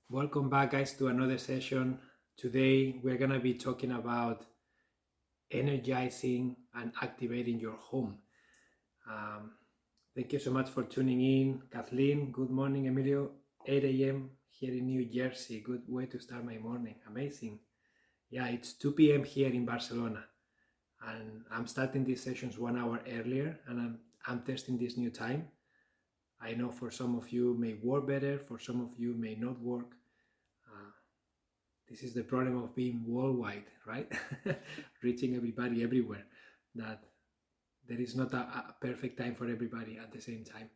Welcome back, guys, to another session. Today, we're going to be talking about energizing and activating your home. Um, Thank you so much for tuning in. Kathleen, good morning. Emilio, 8 a.m. here in New Jersey. Good way to start my morning. Amazing. Yeah, it's 2 p.m. here in Barcelona. And I'm starting these sessions 1 hour earlier, and I'm testing this new time. I know for some of you may work better, for some of you may not work. This is the problem of being worldwide, right? Reaching everybody everywhere. That there is not a perfect time for everybody at the same time.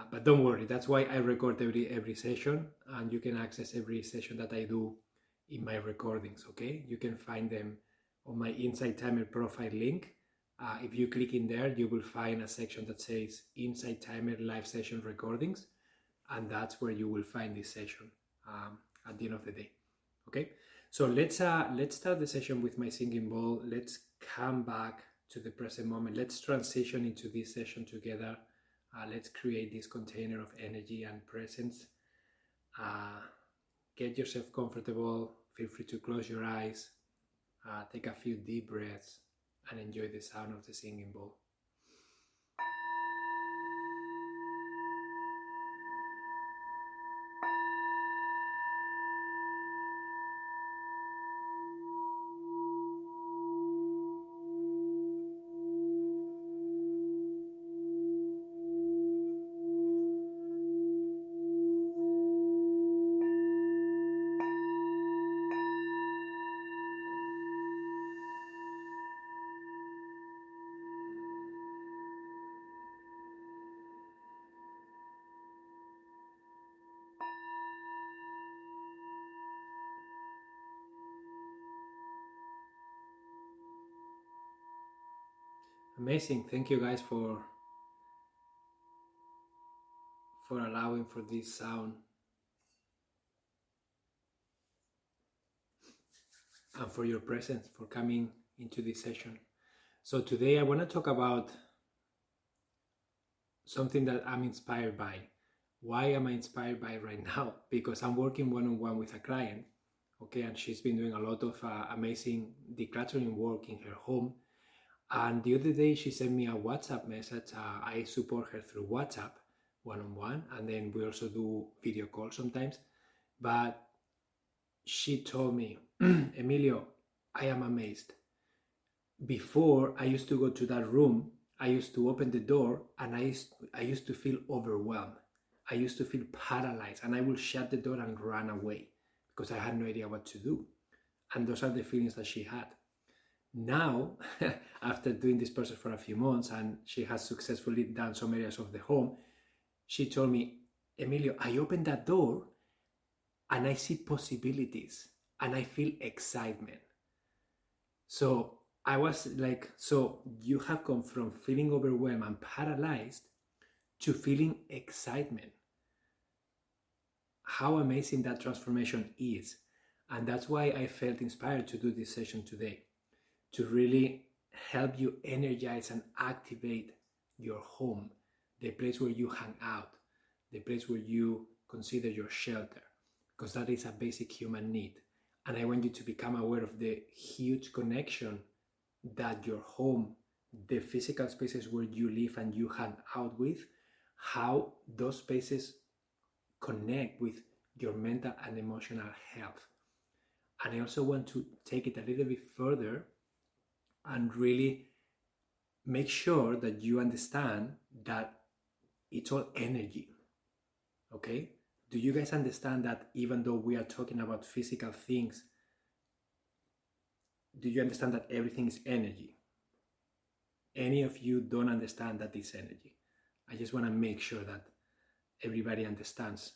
But don't worry, that's why I record every session, and you can access every session that I do in my recordings, okay? You can find them on my Insight Timer profile link. If you click in there, you will find a section that says Insight Timer live session recordings, and that's where you will find this session at the end of the day. Okay, so let's start the session with my singing bowl. Let's come back to the present moment. Let's transition into this session together. Let's create this container of energy and presence. Get yourself comfortable. Feel free to close your eyes. Take a few deep breaths and enjoy the sound of the singing bowl. Amazing. Thank you guys for allowing for this sound and for your presence, for coming into this session. So today I want to talk about something that I'm inspired by. Why am I inspired by right now? Because I'm working one-on-one with a client, okay, and she's been doing a lot of amazing decluttering work in her home. And the other day she sent me a WhatsApp message. I support her through WhatsApp one-on-one, and then we also do video calls sometimes. But she told me, Emilio, I am amazed. Before, I used to go to that room, I used to open the door, and I used to feel overwhelmed. I used to feel paralyzed, and I would shut the door and run away because I had no idea what to do. And those are the feelings that she had. Now, after doing this process for a few months, and she has successfully done some areas of the home, she told me, Emilio, I open that door and I see possibilities and I feel excitement. So I was like, so you have come from feeling overwhelmed and paralyzed to feeling excitement. How amazing that transformation is. And that's why I felt inspired to do this session today, to really help you energize and activate your home, the place where you hang out, the place where you consider your shelter, because that is a basic human need. And I want you to become aware of the huge connection that your home, the physical spaces where you live and you hang out with, how those spaces connect with your mental and emotional health. And I also want to take it a little bit further and really make sure that you understand that it's all energy. Okay? Do you guys understand that even though we are talking about physical things, do you understand that everything is energy? Any of you don't understand that it's energy. I just want to make sure that everybody understands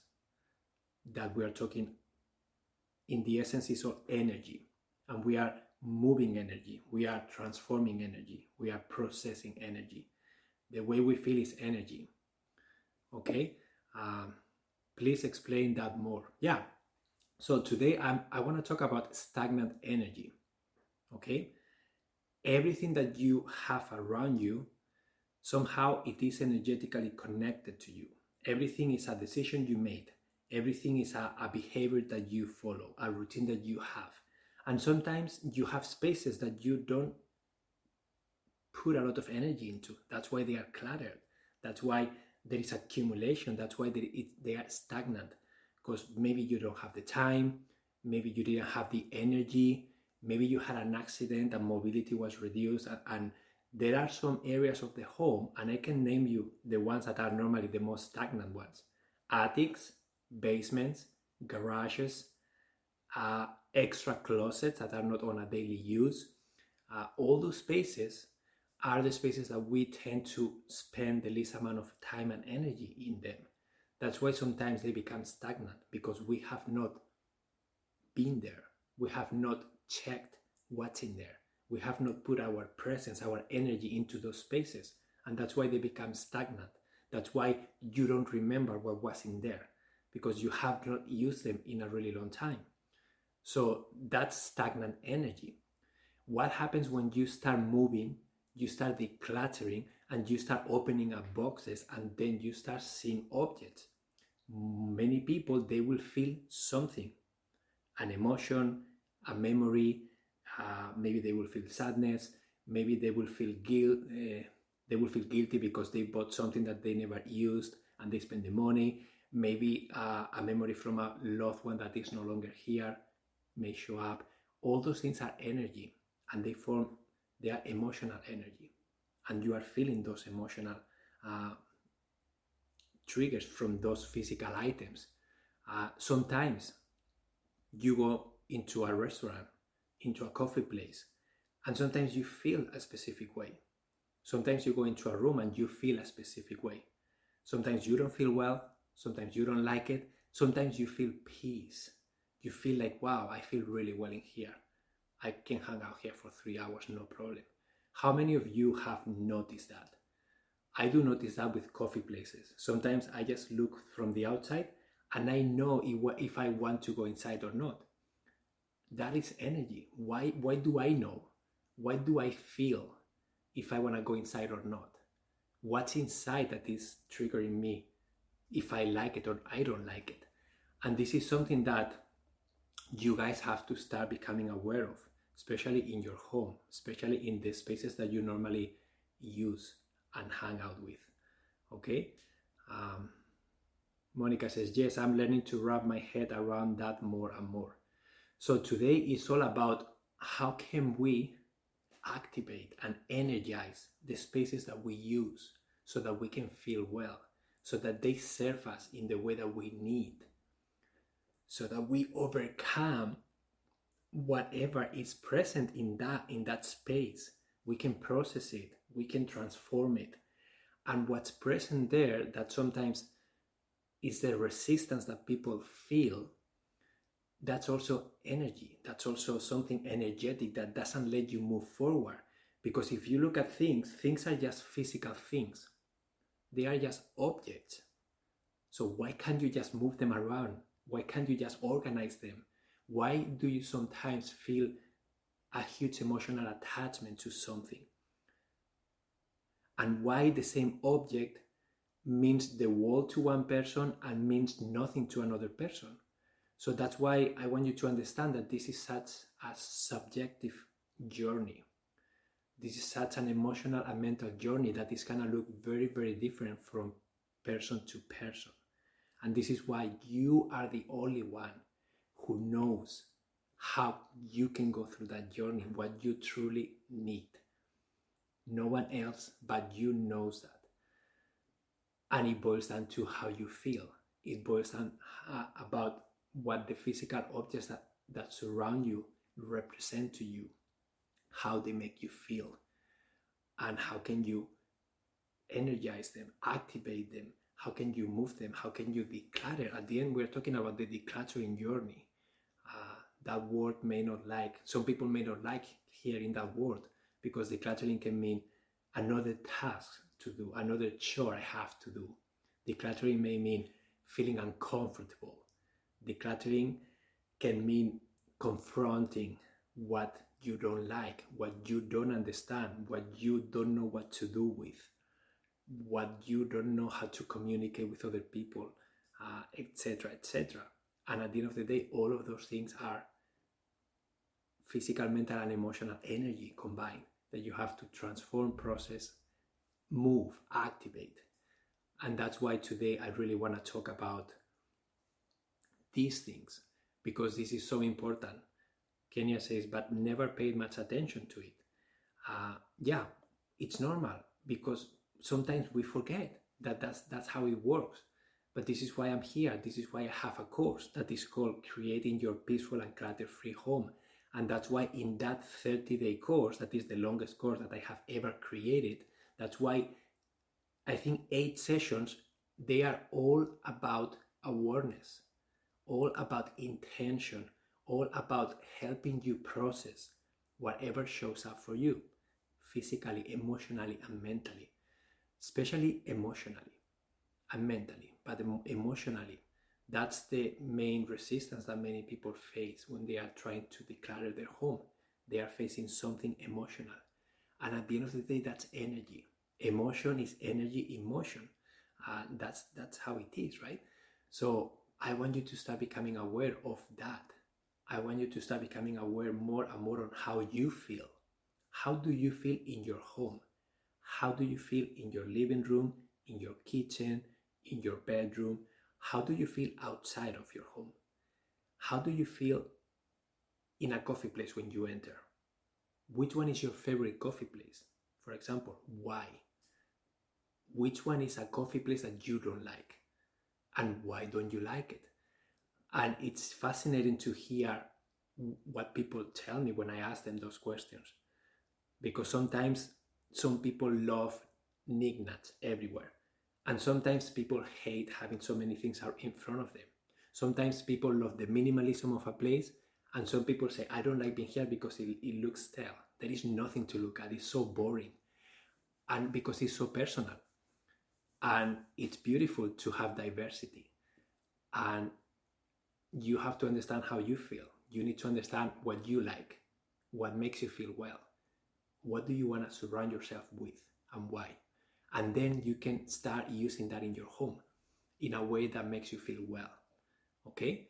that we are talking in the essence is all energy, and we are moving energy, we are transforming energy, we are processing energy. The way we feel is energy. Okay? Please explain that more. Yeah. So today I want to talk about stagnant energy. Okay? Everything that you have around you, somehow it is energetically connected to you. Everything is a decision you made. Everything is a behavior that you follow, a routine that you have. And sometimes you have spaces that you don't put a lot of energy into. That's why they are cluttered. That's why there is accumulation. That's why they are stagnant. Because maybe you don't have the time, maybe you didn't have the energy, maybe you had an accident and mobility was reduced. And there are some areas of the home, and I can name you the ones that are normally the most stagnant ones: attics, basements, garages, extra closets that are not on a daily use. All those spaces are the spaces that we tend to spend the least amount of time and energy in them. That's why sometimes they become stagnant, because we have not been there. We have not checked what's in there. We have not put our presence, our energy into those spaces. And that's why they become stagnant. That's why you don't remember what was in there, because you have not used them in a really long time. So that's stagnant energy. What happens when you start moving, you start decluttering, and you start opening up boxes, and then you start seeing objects? Many people, they will feel something, an emotion, a memory. Maybe they will feel sadness. Maybe they will feel guilt. They will feel guilty because they bought something that they never used and they spend the money. Maybe a memory from a loved one that is no longer here may show up. All those things are energy, and they are emotional energy, and you are feeling those emotional triggers from those physical items. Sometimes you go into a restaurant, into a coffee place, and sometimes you feel a specific way. Sometimes you go into a room and you feel a specific way. Sometimes you don't feel well. Sometimes you don't like it. Sometimes you feel peace. You feel like, wow, I feel really well in here. I can hang out here for 3 hours, no problem. How many of you have noticed that? I do notice that with coffee places. Sometimes I just look from the outside and I know if I want to go inside or not. That is energy. Why do I know? Why do I feel if I want to go inside or not? What's inside that is triggering me if I like it or I don't like it? And this is something that you guys have to start becoming aware of, especially in your home, especially in the spaces that you normally use and hang out with. Okay? Monica says, yes, I'm learning to wrap my head around that more and more. So today is all about how can we activate and energize the spaces that we use so that we can feel well, so that they serve us in the way that we need, so that we overcome whatever is present in that space. We can process it, we can transform it. And what's present there, that sometimes is the resistance that people feel, that's also energy. That's also something energetic that doesn't let you move forward. Because if you look at things are just physical things. They are just objects. So why can't you just move them around? Why can't you just organize them? Why do you sometimes feel a huge emotional attachment to something? And why the same object means the world to one person and means nothing to another person? So that's why I want you to understand that this is such a subjective journey. This is such an emotional and mental journey that is going to look very, very different from person to person. And this is why you are the only one who knows how you can go through that journey, what you truly need. No one else but you knows that. And it boils down to how you feel. It boils down about what the physical objects that surround you represent to you, how they make you feel, and how can you energize them, activate them, how can you move them, how can you declutter. At the end, we're talking about the decluttering journey. That word some people may not like hearing that word, because decluttering can mean another task to do, another chore I have to do. Decluttering may mean feeling uncomfortable. Decluttering can mean confronting what you don't like, what you don't understand, what you don't know what to do with, what you don't know how to communicate with other people. etc., etc. And at the end of the day, all of those things are physical, mental, and emotional energy combined that you have to transform, process, move, activate. And that's why today I really want to talk about these things, because this is so important. Kenya says, but never paid much attention to it. Yeah, it's normal, because sometimes we forget that that's how it works. But this is why I'm here. This is why I have a course that is called Creating Your Peaceful and Clutter-Free Home. And that's why in that 30-day course, that is the longest course that I have ever created, that's why I think 8 sessions, they are all about awareness, all about intention, all about helping you process whatever shows up for you, physically, emotionally, and mentally, especially emotionally and mentally, but emotionally. That's the main resistance that many people face when they are trying to declutter their home. They are facing something emotional. And at the end of the day, that's energy. Emotion is energy in motion. That's how it is, right? So I want you to start becoming aware of that. I want you to start becoming aware more and more on how you feel. How do you feel in your home? How do you feel in your living room, in your kitchen, in your bedroom? How do you feel outside of your home? How do you feel in a coffee place when you enter? Which one is your favorite coffee place? For example, why? Which one is a coffee place that you don't like? And why don't you like it? And it's fascinating to hear what people tell me when I ask them those questions. Because sometimes some people love knickknacks everywhere. And sometimes people hate having so many things out in front of them. Sometimes people love the minimalism of a place, and some people say, I don't like being here because it looks stale. There is nothing to look at. It's so boring. And because it's so personal. And it's beautiful to have diversity. And you have to understand how you feel. You need to understand what you like, what makes you feel well. What do you want to surround yourself with, and why? And then you can start using that in your home in a way that makes you feel well. Okay?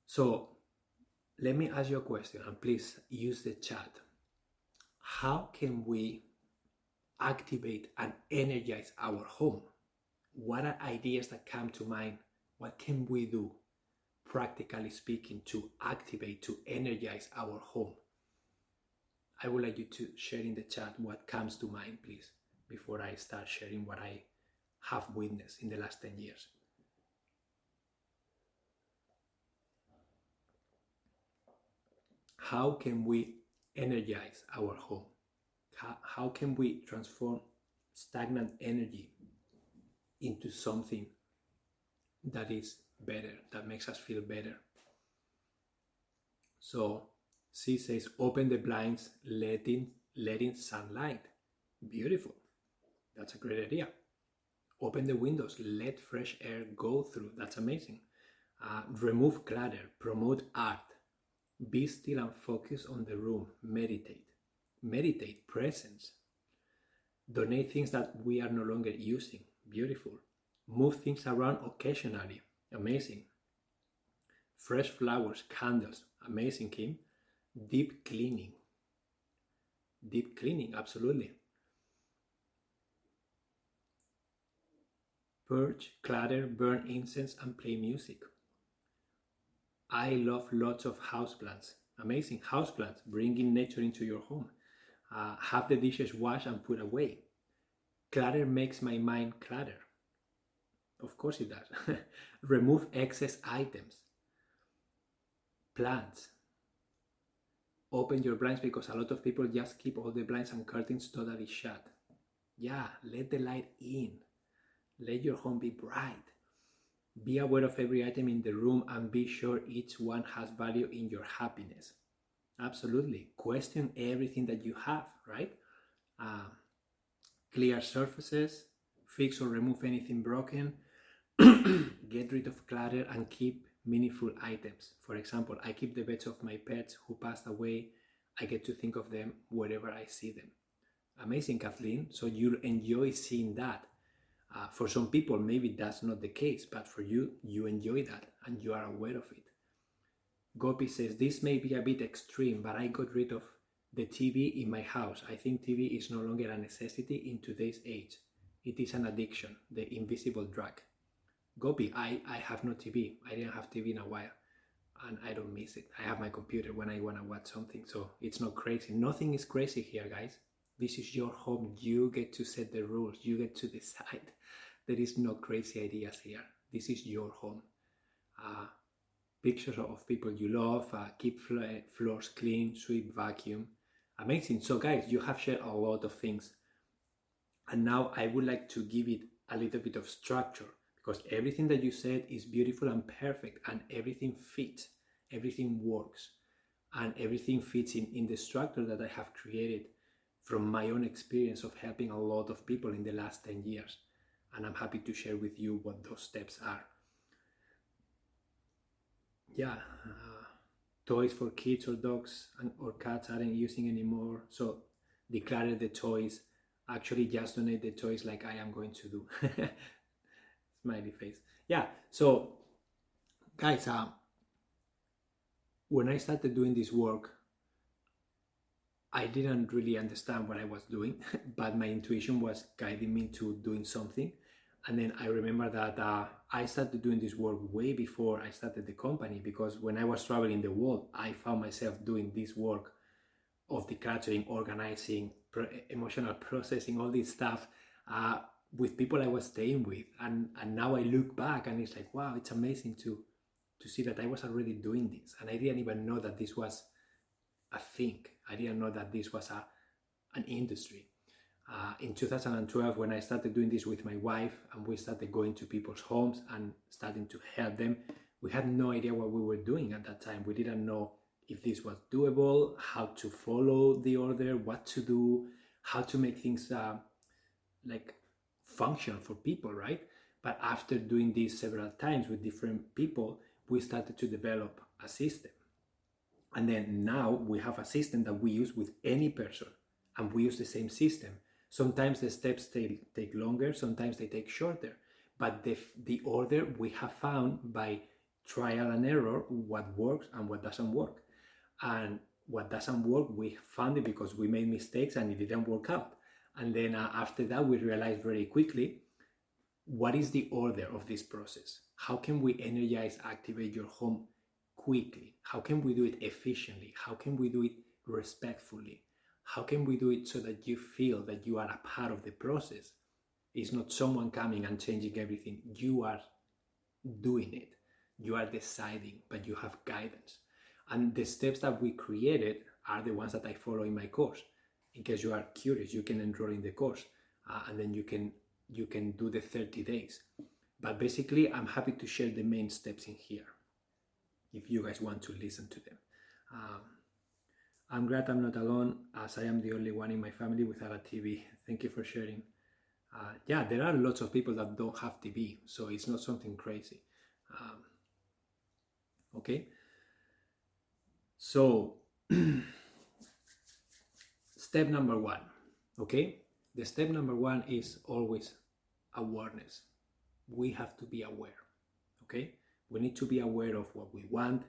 So let me ask you a question, and please use the chat. How can we activate and energize our home? What are ideas that come to mind? What can we do, practically speaking, to activate, to energize our home? I would like you to share in the chat what comes to mind, please, before I start sharing what I have witnessed in the last 10 years. How can we energize our home? How can we transform stagnant energy into something that is better, that makes us feel better? So C says, open the blinds, letting sunlight. Beautiful. That's a great idea. Open the windows, let fresh air go through. That's amazing. Remove clutter, promote art. Be still and focus on the room. Meditate, presence. Donate things that we are no longer using. Beautiful. Move things around occasionally. Amazing. Fresh flowers, candles. Amazing, Kim. Deep cleaning, absolutely. Purge, clutter, burn incense, and play music. I love lots of houseplants. Amazing, houseplants, bringing nature into your home. Have the dishes washed and put away. Clutter makes my mind clutter. Of course it does. Remove excess items. Plants. Open your blinds, because a lot of people just keep all the blinds and curtains totally shut. Yeah, let the light in. Let your home be bright. Be aware of every item in the room and be sure each one has value in your happiness. Absolutely. Question everything that you have, right? Clear surfaces, fix or remove anything broken, get rid of clutter and keep meaningful items. For example, I keep the beds of my pets who passed away. I get to think of them wherever I see them. Amazing, Kathleen. So you'll enjoy seeing that. For some people, maybe that's not the case, but for you, you enjoy that and you are aware of it. Gopi says, this may be a bit extreme, but I got rid of the TV in my house. I think TV is no longer a necessity in today's age. It is an addiction, the invisible drug. Gopi, I have no TV. I didn't have TV in a while, and I don't miss it. I have my computer when I want to watch something, so it's not crazy. Nothing is crazy here, guys. This is your home. You get to set the rules. You get to decide. There is no crazy ideas here. This is your home. Pictures of people you love, keep floors clean, sweep, vacuum. Amazing. So guys, you have shared a lot of things. And now I would like to give it a little bit of structure, because everything that you said is beautiful and perfect, and everything fits, everything works, and everything fits in the structure that I have created from my own experience of helping a lot of people in the last 10 years. And I'm happy to share with you what those steps are. Yeah, toys for kids or dogs or cats aren't using anymore, so declutter the toys. Actually, just donate the toys like I am going to do. Smiley face. Yeah, so guys, when I started doing this work, I didn't really understand what I was doing, but my intuition was guiding me to doing something. And then I remember that I started doing this work way before I started the company, because when I was traveling the world, I found myself doing this work of decluttering, organizing, emotional processing, all this stuff with people I was staying with. And now I look back and it's like, wow, it's amazing to see that I was already doing this. And I didn't even know that this was a thing. I didn't know that this was an industry. In 2012, when I started doing this with my wife and we started going to people's homes and starting to help them, we had no idea what we were doing at that time. We didn't know if this was doable, how to follow the order, what to do, how to make things like function for people, right? But after doing this several times with different people, we started to develop a system. And then now we have a system that we use with any person, and we use the same system. Sometimes the steps take longer, sometimes they take shorter, but the order we have found by trial and error what works and what doesn't work. And what doesn't work, we found it because we made mistakes and it didn't work out. And then after that, we realized very quickly, what is the order of this process? How can we energize, activate your home quickly? How can we do it efficiently? How can we do it respectfully? How can we do it so that you feel that you are a part of the process? It's not someone coming and changing everything. You are doing it. You are deciding, but you have guidance. And the steps that we created are the ones that I follow in my course. In case you are curious, you can enroll in the course and then you can do the 30 days. But basically, I'm happy to share the main steps in here if you guys want to listen to them. I'm glad I'm not alone, as I am the only one in my family without a TV. Thank you for sharing. Yeah, there are lots of people that don't have TV, so it's not something crazy. Okay, so step number one, okay? The step number one is always awareness. We have to be aware, okay? We need to be aware of what we want.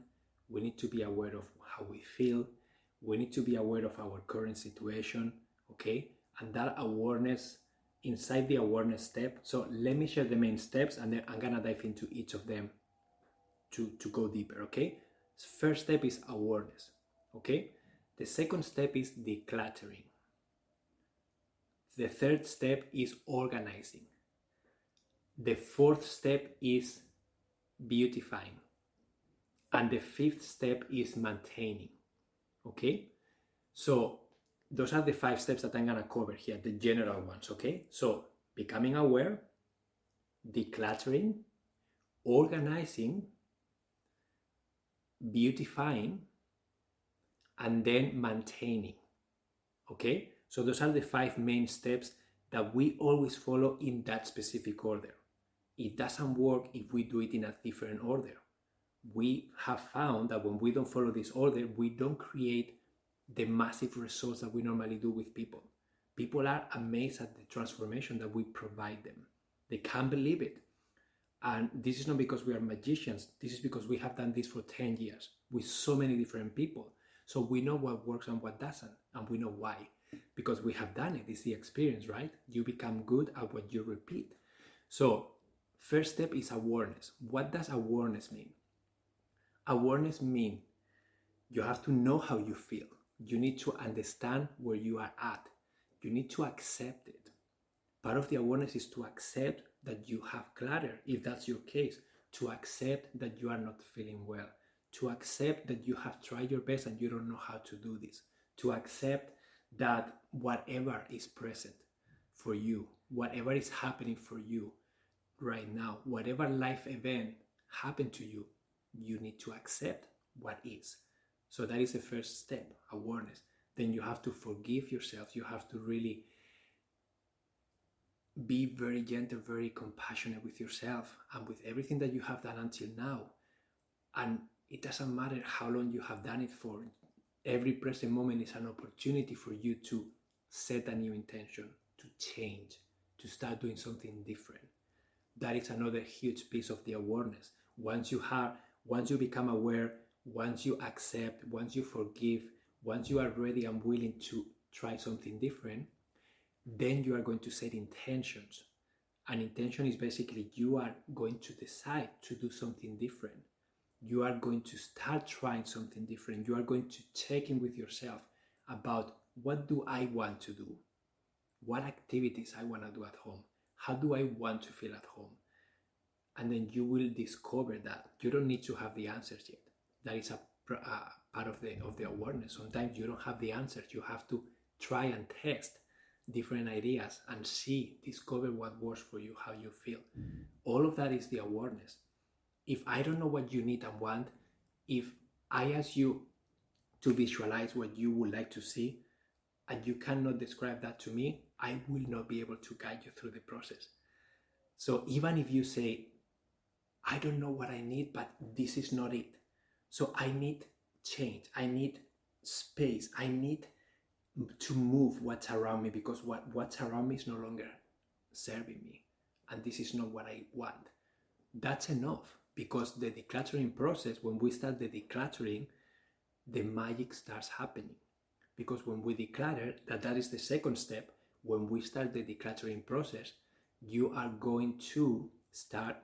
We need to be aware of how we feel. We need to be aware of our current situation, okay? And that awareness, inside the awareness step, so let me share the main steps and then I'm gonna dive into each of them to go deeper, okay? First step is awareness, okay? The second step is decluttering. The third step is organizing. The fourth step is beautifying. And the fifth step is maintaining. Okay, so those are the 5 steps that I'm gonna cover here, the general ones, okay? So becoming aware, decluttering, organizing, beautifying, and then maintaining, okay? So those are the 5 main steps that we always follow in that specific order. It doesn't work if we do it in a different order. We have found that when we don't follow this order, we don't create the massive results that we normally do with people. People are amazed at the transformation that we provide them. They can't believe it. And this is not because we are magicians. This is because we have done this for 10 years with so many different people. So we know what works and what doesn't, and we know why. Because we have done it. It's the experience, right? You become good at what you repeat. So first step is awareness. What does awareness mean? Awareness means you have to know how you feel. You need to understand where you are at. You need to accept it. Part of the awareness is to accept that you have clutter, if that's your case, to accept that you are not feeling well, to accept that you have tried your best and you don't know how to do this, to accept that whatever is present for you, whatever is happening for you right now, whatever life event happened to you, you need to accept what is. So that is the first step, awareness. Then you have to forgive yourself. You have to really be very gentle, very compassionate with yourself and with everything that you have done until now. And it doesn't matter how long you have done it for. Every present moment is an opportunity for you to set a new intention, to change, to start doing something different. That is another huge piece of the awareness. Once you become aware, once you accept, once you forgive, once you are ready and willing to try something different, then you are going to set intentions. An intention is basically you are going to decide to do something different. You are going to start trying something different. You are going to check in with yourself about what do I want to do? What activities I want to do at home? How do I want to feel at home? And then you will discover that. You don't need to have the answers yet. That is a part of the awareness. Sometimes you don't have the answers. You have to try and test different ideas and discover what works for you, how you feel. All of that is the awareness. If I don't know what you need and want, if I ask you to visualize what you would like to see and you cannot describe that to me, I will not be able to guide you through the process. So even if you say, I don't know what I need, but this is not it. So I need change. I need space. I need to move what's around me because what's around me is no longer serving me. And this is not what I want. That's enough, because the decluttering process, when we start the decluttering, the magic starts happening. Because when we declutter, that is the second step. When we start the decluttering process, you are going to start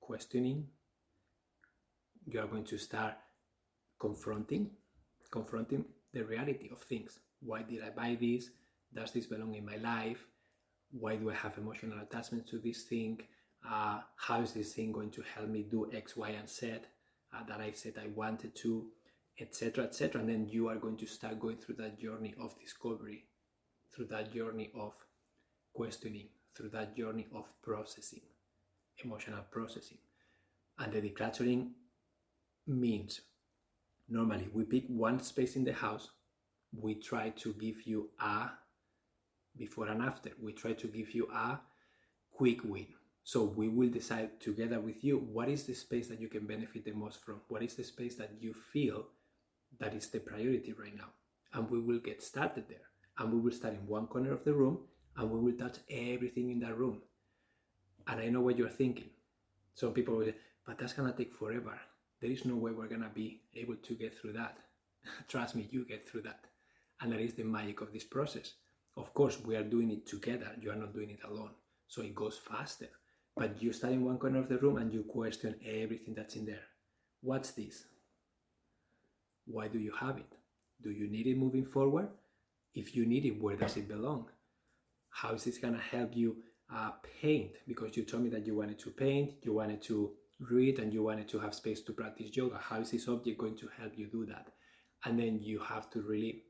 questioning. You are going to start confronting the reality of things. Why did I buy this? Does this belong in my life? Why do I have emotional attachment to this thing? How is this thing going to help me do X, Y, and Z that I said I wanted to, etc., etc. And then you are going to start going through that journey of discovery, through that journey of questioning, through that journey of processing, emotional processing. And the decluttering means, normally we pick one space in the house, we try to give you a before and after, we try to give you a quick win. So we will decide together with you, what is the space that you can benefit the most from? What is the space that you feel that is the priority right now? And we will get started there. And we will start in one corner of the room and we will touch everything in that room. And I know what you're thinking. Some people will say, but that's gonna take forever. There is no way we're gonna be able to get through that. Trust me, you get through that. And that is the magic of this process. Of course, we are doing it together. You are not doing it alone. So it goes faster. But you start in one corner of the room and you question everything that's in there. What's this? Why do you have it? Do you need it moving forward? If you need it, where does it belong? How is this gonna help you paint? Because you told me that you wanted to paint, you wanted to read, and you wanted to have space to practice yoga. How is this object going to help you do that? And then you have to really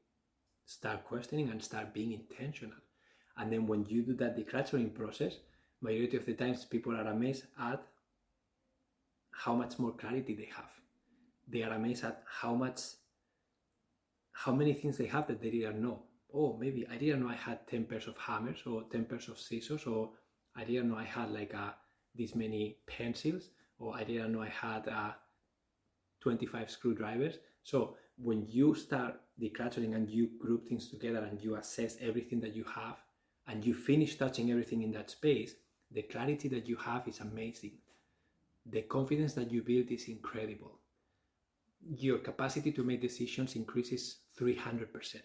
start questioning and start being intentional. And then when you do that decluttering process, majority of the times people are amazed at how much more clarity they have. They are amazed at how many things they have that they didn't know. Oh, maybe I didn't know I had 10 pairs of hammers or 10 pairs of scissors, or I didn't know I had this many pencils, or I didn't know I had 25 screwdrivers. So when you start decluttering and you group things together and you assess everything that you have and you finish touching everything in that space, The clarity that you have is amazing. The confidence that you build is incredible. Your capacity to make decisions increases 300%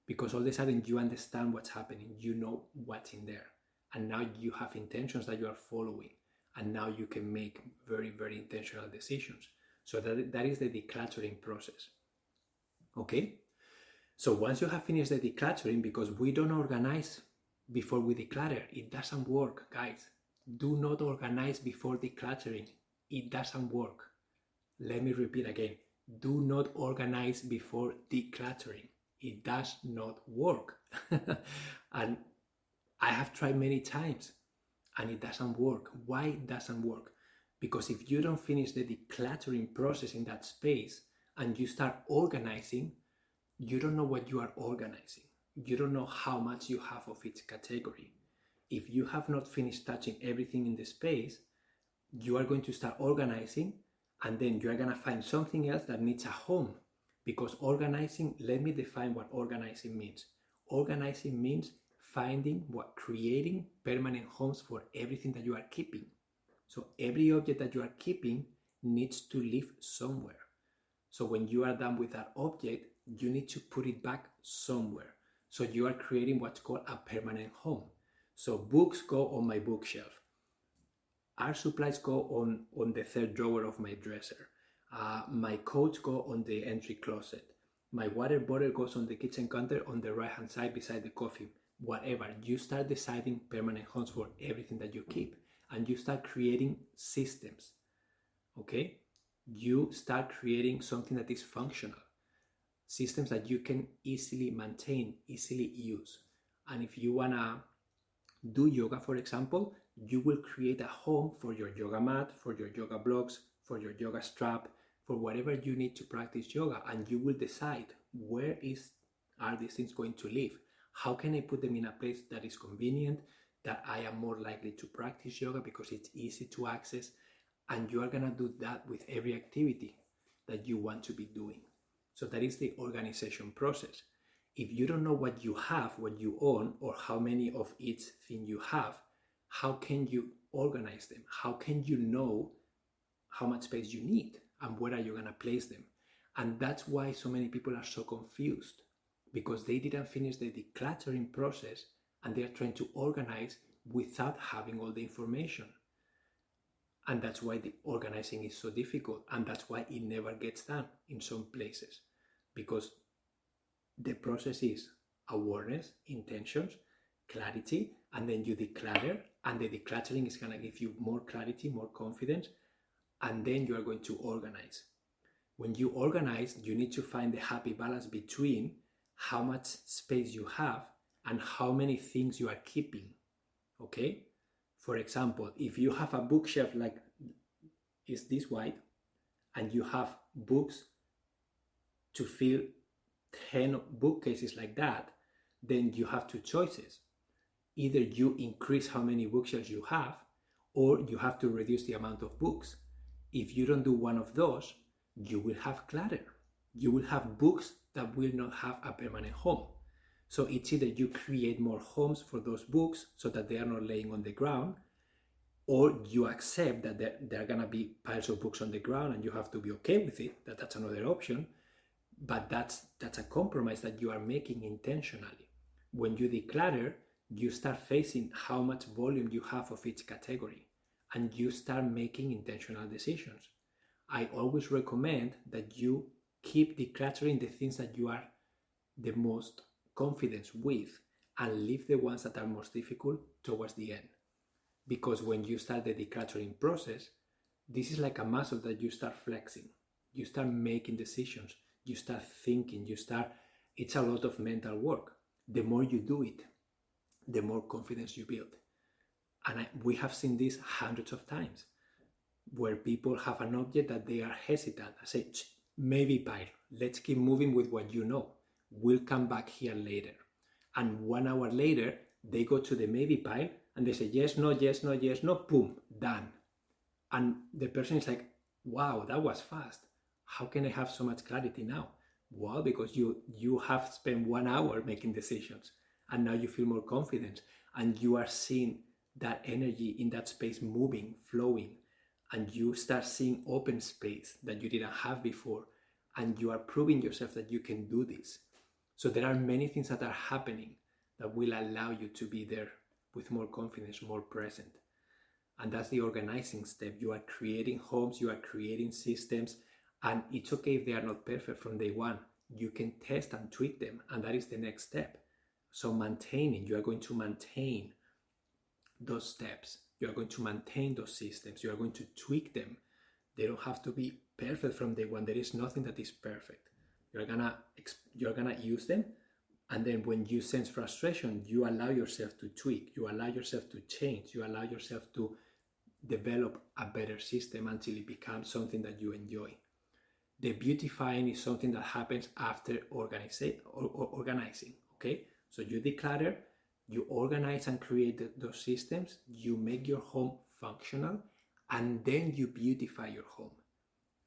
because all of a sudden you understand what's happening, you know what's in there, and now you have intentions that you are following, and now you can make very, very intentional decisions. So that is the decluttering process. Okay? So once you have finished the decluttering, because we don't organize before we declutter, it doesn't work, guys. Do not organize before decluttering. It doesn't work. Let me repeat again. Do not organize before decluttering. It does not work. And I have tried many times and it doesn't work. Why it doesn't work? Because if you don't finish the decluttering process in that space and you start organizing, you don't know what you are organizing. You don't know how much you have of each category. If you have not finished touching everything in the space, you are going to start organizing, and then you are going to find something else that needs a home. Because organizing, let me define what organizing means. Organizing means creating permanent homes for everything that you are keeping. So every object that you are keeping needs to live somewhere. So when you are done with that object, you need to put it back somewhere. So you are creating what's called a permanent home. So books go on my bookshelf. Art supplies go on the third drawer of my dresser. My coats go on the entry closet. My water bottle goes on the kitchen counter on the right hand side beside the coffee. Whatever. You start deciding permanent homes for everything that you keep, and you start creating systems. Okay? You start creating something that is functional. Systems that you can easily maintain, easily use. And if you want to do yoga, for example, you will create a home for your yoga mat, for your yoga blocks, for your yoga strap, for whatever you need to practice yoga, and you will decide where are these things going to live. How can I put them in a place that is convenient, that I am more likely to practice yoga because it's easy to access, and you are going to do that with every activity that you want to be doing. So that is the organization process. If you don't know what you have, what you own, or how many of each thing you have, how can you organize them? How can you know how much space you need and where are you going to place them? And that's why so many people are so confused, because they didn't finish the decluttering process and they're trying to organize without having all the information. And that's why the organizing is so difficult, and that's why it never gets done in some places, because the process is awareness, intentions, clarity, and then you declutter, and the decluttering is going to give you more clarity, more confidence, and then you are going to organize. When you organize, you need to find the happy balance between how much space you have and how many things you are keeping. Okay? For example, if you have a bookshelf like is this wide and you have books to fill 10 bookcases like that, then you have two choices. Either you increase how many bookshelves you have, or you have to reduce the amount of books. If you don't do one of those, you will have clutter. You will have books that will not have a permanent home. So it's either you create more homes for those books so that they are not laying on the ground, or you accept that there are going to be piles of books on the ground and you have to be okay with it. That's another option. But that's a compromise that you are making intentionally. When you declutter, you start facing how much volume you have of each category, and you start making intentional decisions. I always recommend that you keep decluttering the things that you are the most confident with, and leave the ones that are most difficult towards the end. Because when you start the decluttering process, this is like a muscle that you start flexing. You start making decisions. You start thinking. It's a lot of mental work. The more you do it, the more confidence you build. And we have seen this hundreds of times, where people have an object that they are hesitant. I say, maybe pile. Let's keep moving with what you know. We'll come back here later. And 1 hour later, they go to the maybe pile and they say, yes, no, yes, no, yes, no, boom, done. And the person is like, wow, that was fast. How can I have so much clarity now? Well, because you have spent 1 hour making decisions, and now you feel more confident, and you are seeing that energy in that space moving, flowing, and you start seeing open space that you didn't have before, and you are proving yourself that you can do this. So there are many things that are happening that will allow you to be there with more confidence, more present. And that's the organizing step. You are creating homes, you are creating systems, and it's okay if they are not perfect from day one. You can test and tweak them, and that is the next step. So maintaining, you are going to maintain those steps. You are going to maintain those systems. You are going to tweak them. They don't have to be perfect from day one. There is nothing that is perfect. You're gonna use them, and then when you sense frustration, you allow yourself to tweak. You allow yourself to change. You allow yourself to develop a better system until it becomes something that you enjoy. The beautifying is something that happens after organizing. Okay, so you declutter, you organize and create those systems, you make your home functional, and then you beautify your home.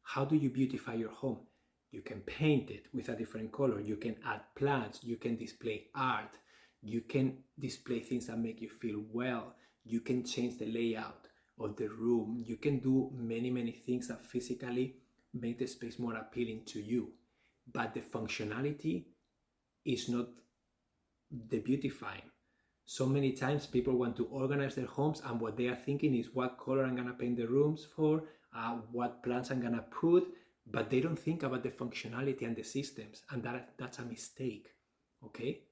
How do you beautify your home? You can paint it with a different color, you can add plants, you can display art, you can display things that make you feel well, you can change the layout of the room, you can do many things that physically make the space more appealing to you. But the functionality is not the beautifying. So many times people want to organize their homes, and what they are thinking is what color I'm gonna paint the rooms for, what plants I'm gonna put, but they don't think about the functionality and the systems, and that's a mistake, okay?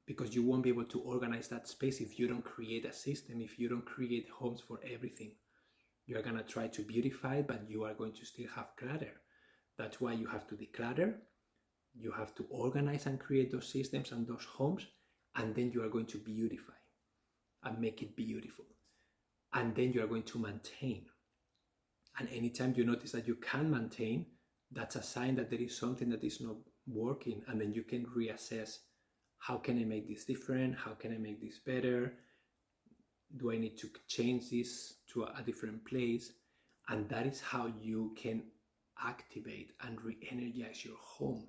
Because you won't be able to organize that space if you don't create a system, if you don't create homes for everything. You're gonna try to beautify, but you are going to still have clutter. That's why you have to declutter, you have to organize and create those systems and those homes, and then you are going to beautify and make it beautiful. And then you are going to maintain. And anytime you notice that you can maintain, that's a sign that there is something that is not working, and then you can reassess, how can I make this different? How can I make this better? Do I need to change this to a different place? And that is how you can activate and re-energize your home.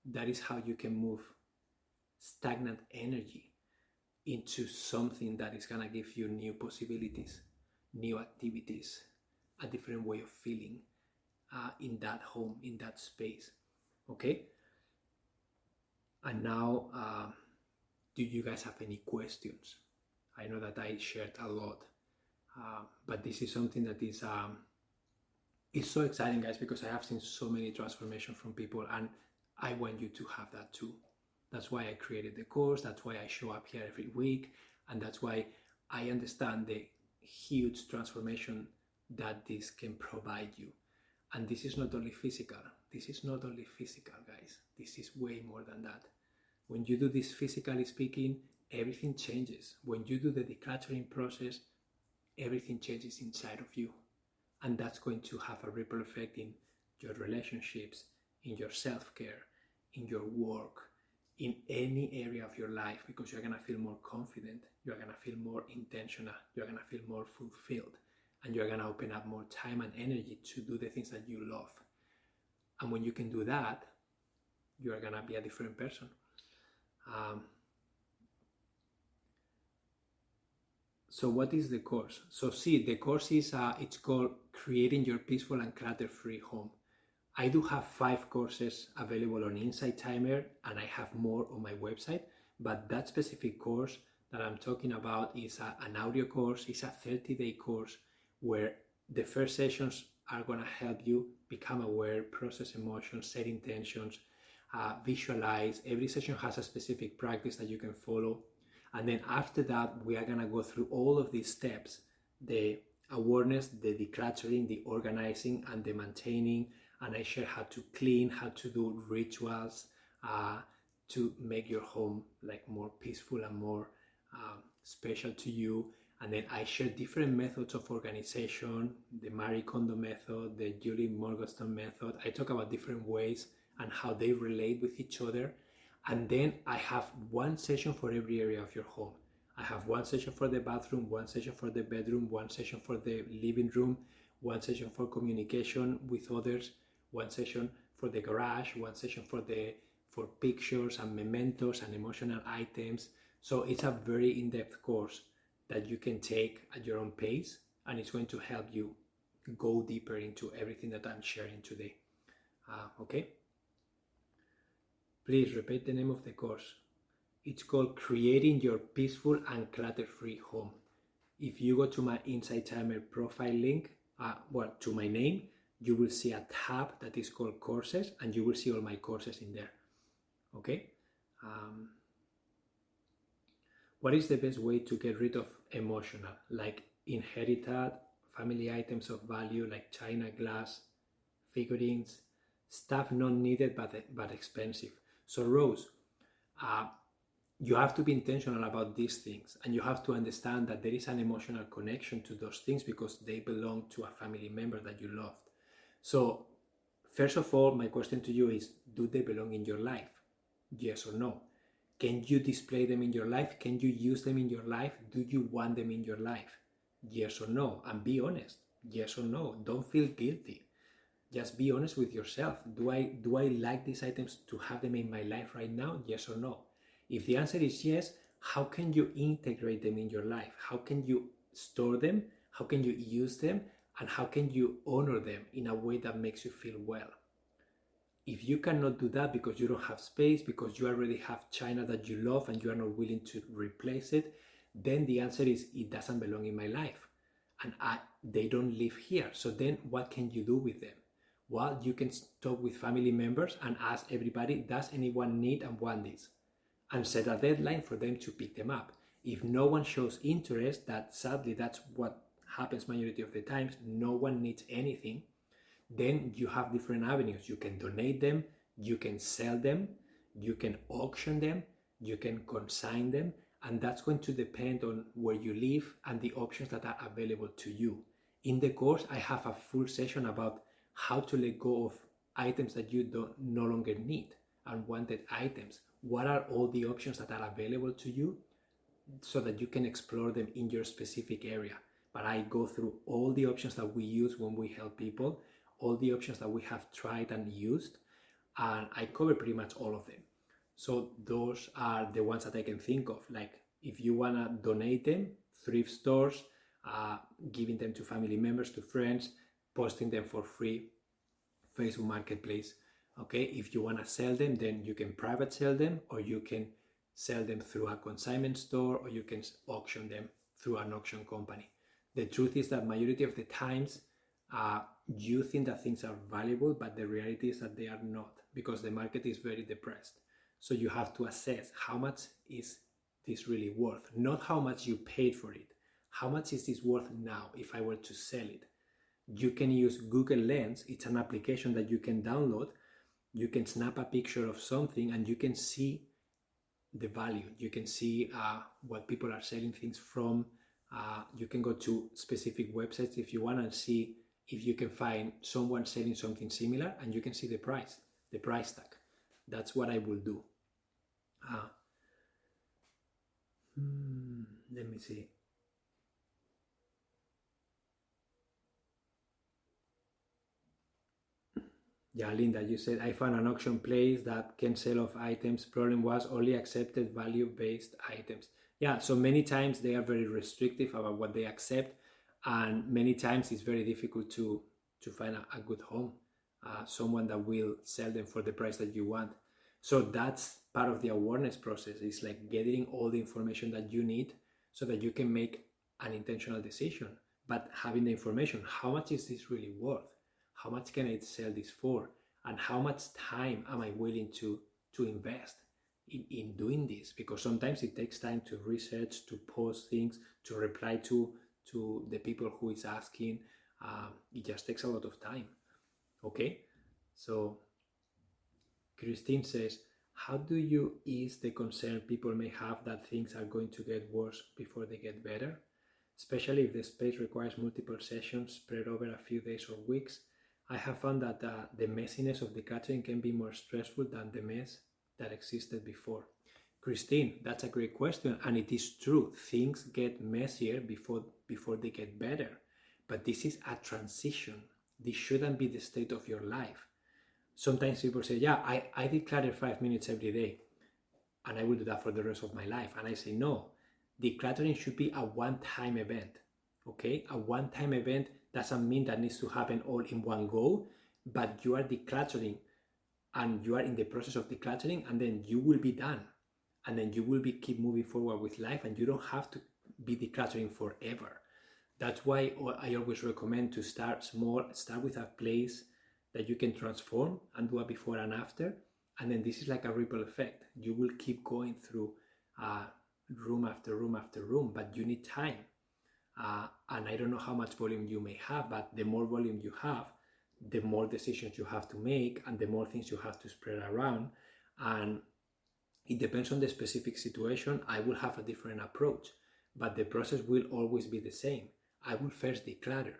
That is how you can move stagnant energy into something that is gonna give you new possibilities, new activities, a different way of feeling in that home, in that space. Okay? And now, do you guys have any questions? I know that I shared a lot, but this is something that is it's so exciting, guys, because I have seen so many transformations from people, and I want you to have that too. That's why I created the course, that's why I show up here every week, and that's why I understand the huge transformation that this can provide you. And this is not only physical. This is not only physical, guys. This is way more than that. When you do this physically speaking, everything changes. When you do the decluttering process, everything changes inside of you. And that's going to have a ripple effect in your relationships, in your self-care, in your work, in any area of your life, because you're gonna feel more confident, you're gonna feel more intentional, you're gonna feel more fulfilled, and you're gonna open up more time and energy to do the things that you love. And when you can do that, you're gonna be a different person. So what is the course? So see, the course is, it's called Creating Your Peaceful and Clutter-Free Home. I do have 5 courses available on Insight Timer, and I have more on my website, but that specific course that I'm talking about is an audio course. It's a 30-day course where the first sessions are gonna help you become aware, process emotions, set intentions, visualize. Every session has a specific practice that you can follow. And then after that, we are gonna go through all of these steps: the awareness, the decluttering, the organizing, and the maintaining. And I share how to clean, how to do rituals to make your home like more peaceful and more special to you. And then I share different methods of organization, the Marie Kondo method, the Julie Morgenstern method. I talk about different ways and how they relate with each other. And then I have one session for every area of your home. I have one session for the bathroom, one session for the bedroom, one session for the living room, one session for communication with others, one session for the garage, one session for pictures and mementos and emotional items. So it's a very in-depth course that you can take at your own pace, and it's going to help you go deeper into everything that I'm sharing today. Okay? Please repeat the name of the course. It's called Creating Your Peaceful and Clutter-Free Home. If you go to my Inside Timer profile link, to my name, you will see a tab that is called Courses, and you will see all my courses in there. Okay? What is the best way to get rid of emotional, like inherited family items of value, like china, glass, figurines, stuff not needed but expensive? So Rose, you have to be intentional about these things, and you have to understand that there is an emotional connection to those things because they belong to a family member that you loved. So first of all, my question to you is, do they belong in your life? Yes or no? Can you display them in your life? Can you use them in your life? Do you want them in your life? Yes or no? And be honest. Yes or no? Don't feel guilty. Just be honest with yourself. Do I like these items to have them in my life right now? Yes or no? If the answer is yes, how can you integrate them in your life? How can you store them? How can you use them? And how can you honor them in a way that makes you feel well? If you cannot do that because you don't have space, because you already have china that you love and you are not willing to replace it, then the answer is it doesn't belong in my life. And they don't live here. So then what can you do with them? Well, you can talk with family members and ask everybody, does anyone need and want this? And set a deadline for them to pick them up. If no one shows interest, that sadly that's what happens majority of the times, no one needs anything, then you have different avenues. You can donate them, you can sell them, you can auction them, you can consign them, and that's going to depend on where you live and the options that are available to you. In the course, I have a full session about how to let go of items that you no longer need, unwanted items. What are all the options that are available to you so that you can explore them in your specific area. But I go through all the options that we use when we help people, all the options that we have tried and used, and I cover pretty much all of them. So those are the ones that I can think of. Like if you want to donate them, thrift stores, giving them to family members, to friends, posting them for free, Facebook Marketplace. Okay, if you want to sell them, then you can private sell them, or you can sell them through a consignment store, or you can auction them through an auction company. The truth is that majority of the times you think that things are valuable, but the reality is that they are not, because the market is very depressed. So you have to assess how much is this really worth, not how much you paid for it. How much is this worth now if I were to sell it? You can use Google Lens. It's an application that you can download. You can snap a picture of something and you can see the value. You can see what people are selling things from. You can go to specific websites if you want and see if you can find someone selling something similar, and you can see the price tag. That's what I will do. Let me see. Yeah, Linda, you said, I found an auction place that can sell off items. Problem was only accepted value-based items. Yeah, so many times they are very restrictive about what they accept, and many times it's very difficult to find a good home, someone that will sell them for the price that you want. So that's part of the awareness process. It's like getting all the information that you need so that you can make an intentional decision. But having the information, how much is this really worth? How much can I sell this for? And how much time am I willing to invest in doing this? Because sometimes it takes time to research, to post things, to reply to the people who is asking. It just takes a lot of time. Okay, so Christine says, how do you ease the concern people may have that things are going to get worse before they get better? Especially if the space requires multiple sessions spread over a few days or weeks. I have found that the messiness of decluttering can be more stressful than the mess that existed before. Christine, that's a great question, and it is true. Things get messier before they get better. But this is a transition. This shouldn't be the state of your life. Sometimes people say, yeah, I declutter 5 minutes every day, and I will do that for the rest of my life. And I say, no, Decluttering should be a one-time event, okay? A one-time event doesn't mean that needs to happen all in one go, but you are decluttering and you are in the process of decluttering, and then you will be done, and then you will be keep moving forward with life, and you don't have to be decluttering forever. That's why I always recommend to start small, start with a place that you can transform and do a before and after. And then this is like a ripple effect. You will keep going through room after room after room, but you need time. And I don't know how much volume you may have, but the more volume you have, the more decisions you have to make and the more things you have to spread around. And it depends on the specific situation. I will have a different approach, but the process will always be the same. I will first declutter.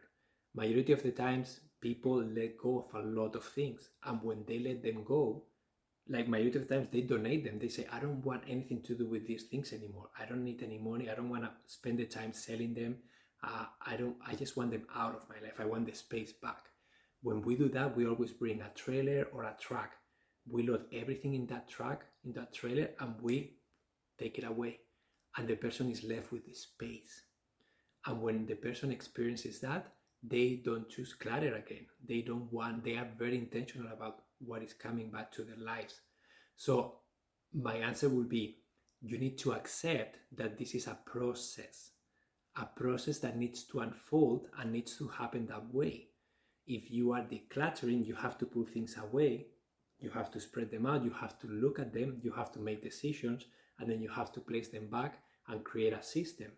Majority of the times, people let go of a lot of things, and when they let them go, like majority of the times, they donate them. They say, I don't want anything to do with these things anymore. I don't need any money. I don't want to spend the time selling them. I just want them out of my life. I want the space back. When we do that, we always bring a trailer or a truck. We load everything in that truck, in that trailer, and we take it away. And the person is left with the space. And when the person experiences that, they don't choose clutter again. They are very intentional about what is coming back to their lives. So my answer will be, you need to accept that this is a process that needs to unfold and needs to happen that way. If you are decluttering, you have to put things away, you have to spread them out, you have to look at them, you have to make decisions, and then you have to place them back and create a system.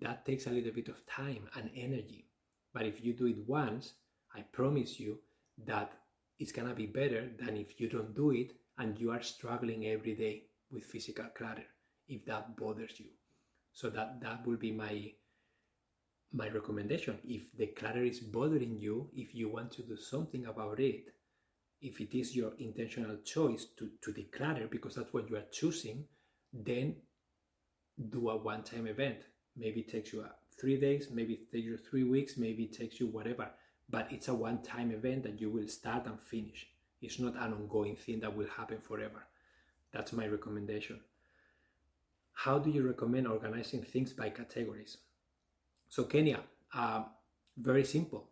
That takes a little bit of time and energy. But if you do it once, I promise you that it's gonna be better than if you don't do it and you are struggling every day with physical clutter, if that bothers you. So that will be my recommendation. If the clutter is bothering you, if you want to do something about it, if it is your intentional choice to declutter because that's what you are choosing, then do a one-time event. Maybe it takes you 3 days, maybe it takes you 3 weeks, maybe it takes you whatever, but it's a one-time event that you will start and finish. It's not an ongoing thing that will happen forever. That's my recommendation. How do you recommend organizing things by categories? So Kenya, very simple.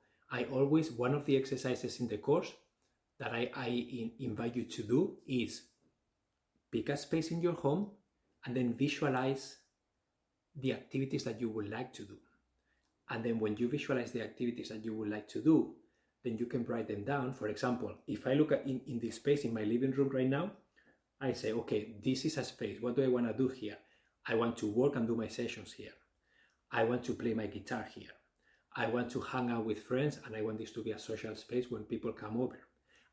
One of the exercises in the course that I invite you to do is pick a space in your home and then visualize the activities that you would like to do. And then when you visualize the activities that you would like to do, then you can write them down. For example, if I look at in this space in my living room right now, I say, okay, this is a space. What do I want to do here? I want to work and do my sessions here. I want to play my guitar here. I want to hang out with friends, and I want this to be a social space when people come over.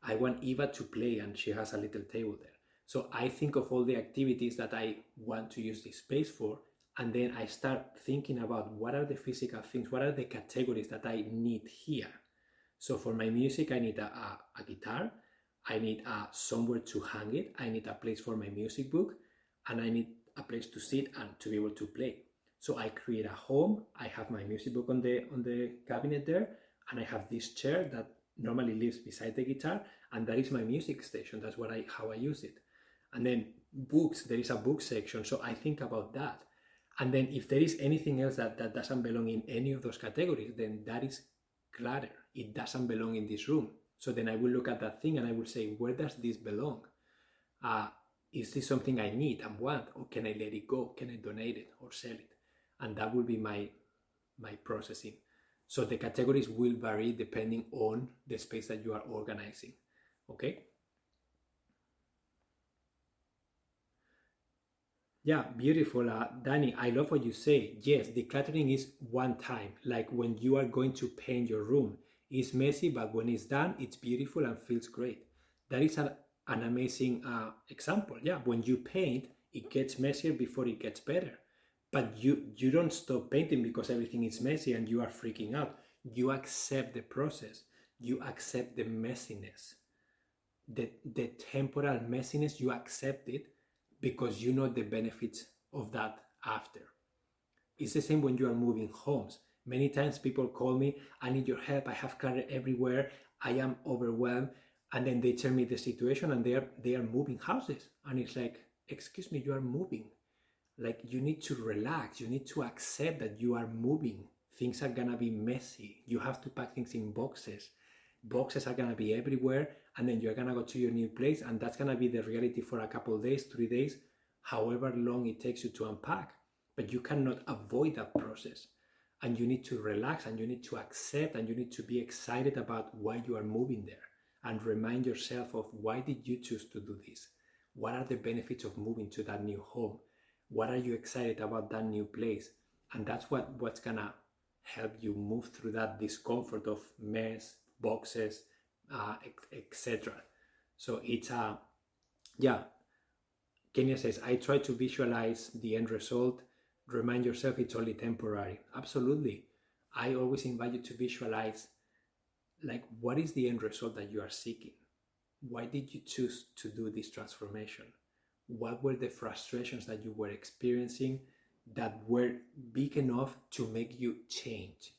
I want Eva to play, and she has a little table there. So I think of all the activities that I want to use this space for, and then I start thinking about what are the physical things, what are the categories that I need here. So for my music, I need a guitar, I need somewhere to hang it, I need a place for my music book, and I need a place to sit and to be able to play. So I create a home, I have my music book on the cabinet there, and I have this chair that normally lives beside the guitar, and that is my music station. That's how I use it. And then books, there is a book section, so I think about that. And then if there is anything else that doesn't belong in any of those categories, then that is clutter. It doesn't belong in this room. So then I will look at that thing and I will say, where does this belong? Is this something I need and want, or can I let it go? Can I donate it or sell it? And that will be my processing. So the categories will vary depending on the space that you are organizing. Okay? Yeah, beautiful. Danny, I love what you say. Yes, decluttering is one time, like when you are going to paint your room. It's messy, but when it's done, it's beautiful and feels great. That is an amazing example. Yeah, when you paint, it gets messier before it gets better. But you don't stop painting because everything is messy and you are freaking out. You accept the process. You accept the messiness. The temporal messiness, you accept it because you know the benefits of that after. It's the same when you are moving homes. Many times people call me, I need your help, I have clutter everywhere, I am overwhelmed, and then they tell me the situation and they are moving houses. And it's like, excuse me, you are moving. Like, you need to relax. You need to accept that you are moving. Things are gonna be messy. You have to pack things in boxes. Boxes are gonna be everywhere, and then you're gonna go to your new place, and that's gonna be the reality for a couple of days, 3 days, however long it takes you to unpack. But you cannot avoid that process. And you need to relax, and you need to accept, and you need to be excited about why you are moving there, and remind yourself of why did you choose to do this? What are the benefits of moving to that new home? What are you excited about that new place? And that's what's gonna help you move through that discomfort of mess, boxes, etc. So it's yeah. Kenya says, I try to visualize the end result. Remind yourself it's only temporary. Absolutely. I always invite you to visualize, like, what is the end result that you are seeking? Why did you choose to do this transformation? What were the frustrations that you were experiencing that were big enough to make you change?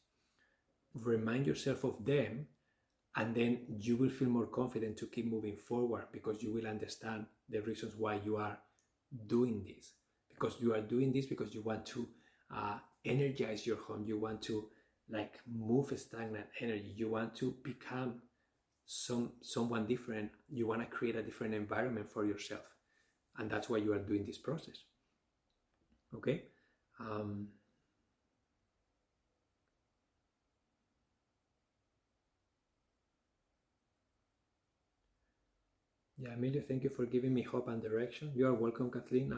Remind yourself of them, and then you will feel more confident to keep moving forward, because you will understand the reasons why you are doing this. Because you are doing this because you want to energize your home. You want to, like, move stagnant energy. You want to become someone different. You want to create a different environment for yourself, and that's why you are doing this process. Okay. Yeah, Emilio, thank you for giving me hope and direction. You are welcome, Kathleen.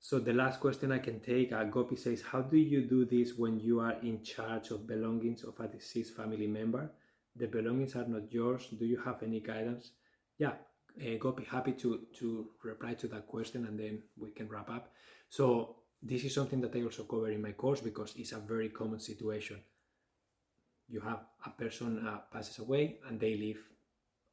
So the last question I can take, Gopi says, how do you do this when you are in charge of belongings of a deceased family member? The belongings are not yours. Do you have any guidance? Yeah, Gopi, happy to reply to that question, and then we can wrap up. So this is something that I also cover in my course, because it's a very common situation. You have a person passes away, and they leave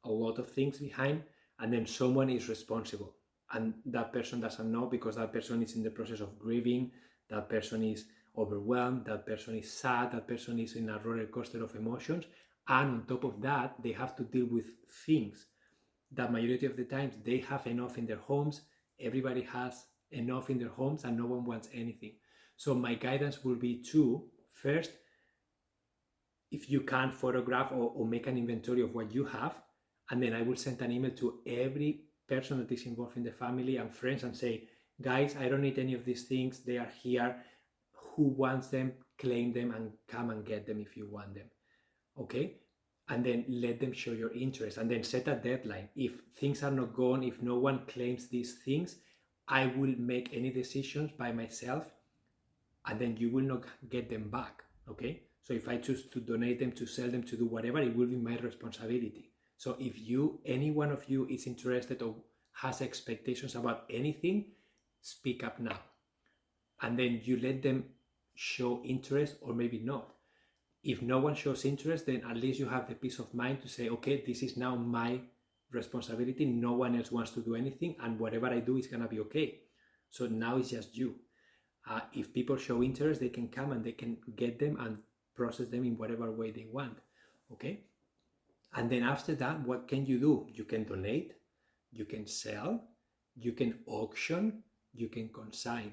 a lot of things behind, and then someone is responsible, and that person doesn't know, because that person is in the process of grieving, that person is overwhelmed, that person is sad, that person is in a roller coaster of emotions, and on top of that they have to deal with things that majority of the times they have enough in their homes. Everybody has enough in their homes, and no one wants anything. So my guidance will be to, first, if you can, photograph or make an inventory of what you have, and then I will send an email to every person that is involved in the family and friends and say, guys, I don't need any of these things. They are here. Who wants them? Claim them and come and get them if you want them. Okay? And then let them show your interest, and then set a deadline. If things are not gone, if no one claims these things, I will make any decisions by myself, and then you will not get them back. Okay? So if I choose to donate them, to sell them, to do whatever, it will be my responsibility. So if any one of you is interested or has expectations about anything, speak up now. And then you let them show interest, or maybe not. If no one shows interest, then at least you have the peace of mind to say, okay, this is now my responsibility. No one else wants to do anything, and whatever I do is going to be okay. So now it's just you. If people show interest, they can come and they can get them and process them in whatever way they want. Okay? And then after that, what can you do? You can donate, you can sell, you can auction, you can consign.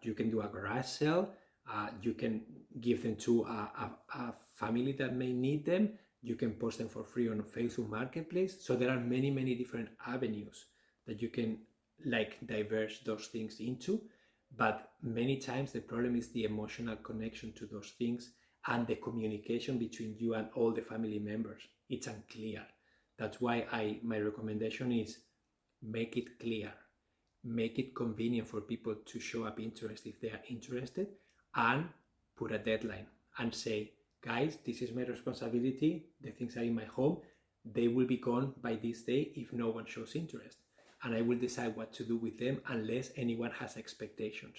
You can do a garage sale, you can give them to a family that may need them, you can post them for free on Facebook Marketplace. So there are many, many different avenues that you can, like, diverge those things into. But many times the problem is the emotional connection to those things, and the communication between you and all the family members. It's unclear. That's why my recommendation is make it clear. Make it convenient for people to show up interest if they are interested, and put a deadline and say, guys, this is my responsibility. The things are in my home. They will be gone by this day if no one shows interest. And I will decide what to do with them unless anyone has expectations.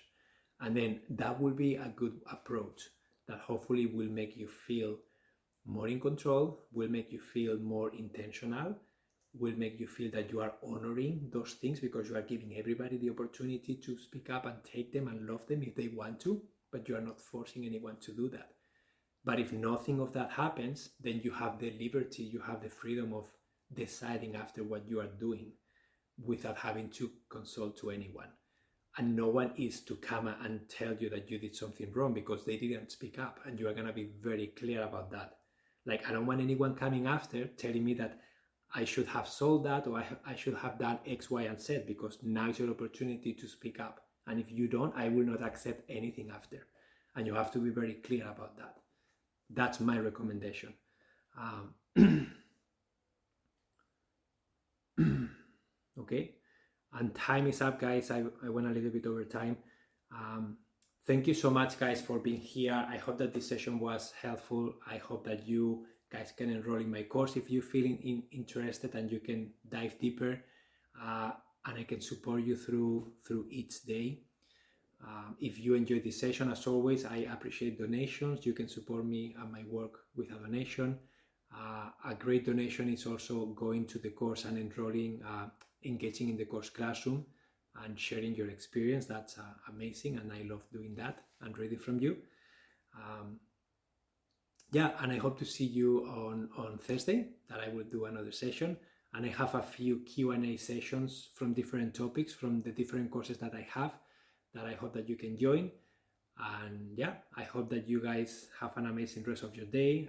And then that will be a good approach that hopefully will make you feel more in control, will make you feel more intentional, will make you feel that you are honoring those things, because you are giving everybody the opportunity to speak up and take them and love them if they want to, but you are not forcing anyone to do that. But if nothing of that happens, then you have the liberty, you have the freedom of deciding after what you are doing. without having to consult to anyone. And no one is to come and tell you that you did something wrong because they didn't speak up, and you are going to be very clear about that. Like, I don't want anyone coming after telling me that I should have sold that, or I should have done X, Y, and Z, because now is your opportunity to speak up. And if you don't, I will not accept anything after. And you have to be very clear about that. That's my recommendation. Okay, and time is up, guys. I went a little bit over time. Thank you so much, guys, for being here. I hope that this session was helpful. I hope that you guys can enroll in my course if you're feeling interested, and you can dive deeper, and I can support you through each day. If you enjoyed this session, as always, I appreciate donations. You can support me and my work with a donation. A great donation is also going to the course and enrolling, engaging in the course classroom and sharing your experience. That's amazing, and I love doing that and reading from you. Yeah, and I hope to see you on Thursday, that I will do another session. And I have a few Q&A sessions from different topics from the different courses that I have, that I hope that you can join. And yeah, I hope that you guys have an amazing rest of your day.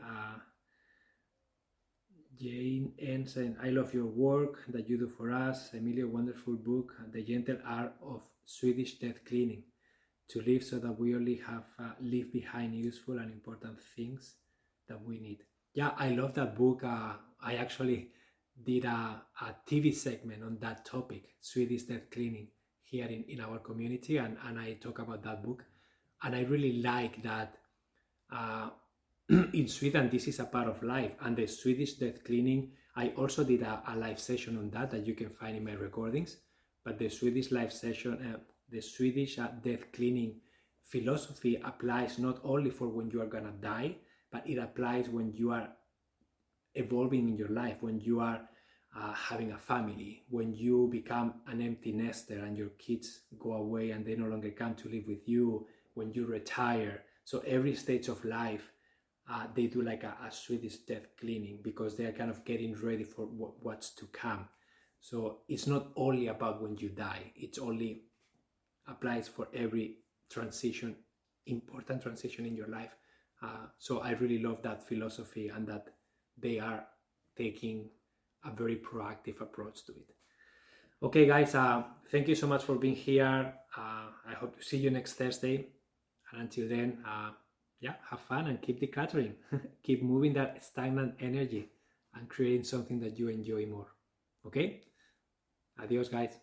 Jane N saying, I love your work that you do for us. Emilio, wonderful book, The Gentle Art of Swedish Death Cleaning. To live so that we only have leave behind useful and important things that we need. Yeah, I love that book. I actually did a TV segment on that topic, Swedish Death Cleaning, here in our community, and I talk about that book. And I really like that in Sweden, this is a part of life. And the Swedish death cleaning, I also did a live session on that you can find in my recordings. But the Swedish live session, the Swedish death cleaning philosophy applies not only for when you are gonna die, but it applies when you are evolving in your life, when you are having a family, when you become an empty nester and your kids go away and they no longer come to live with you, when you retire. So every stage of life, they do like a Swedish death cleaning, because they are kind of getting ready for what's to come. So it's not only about when you die, it's only applies for every transition, important transition in your life. So I really love that philosophy, and that they are taking a very proactive approach to it. Okay, guys, thank you so much for being here. I hope to see you next Thursday. And until then, yeah, have fun and keep decluttering. Keep moving that stagnant energy and creating something that you enjoy more. Okay? Adios, guys.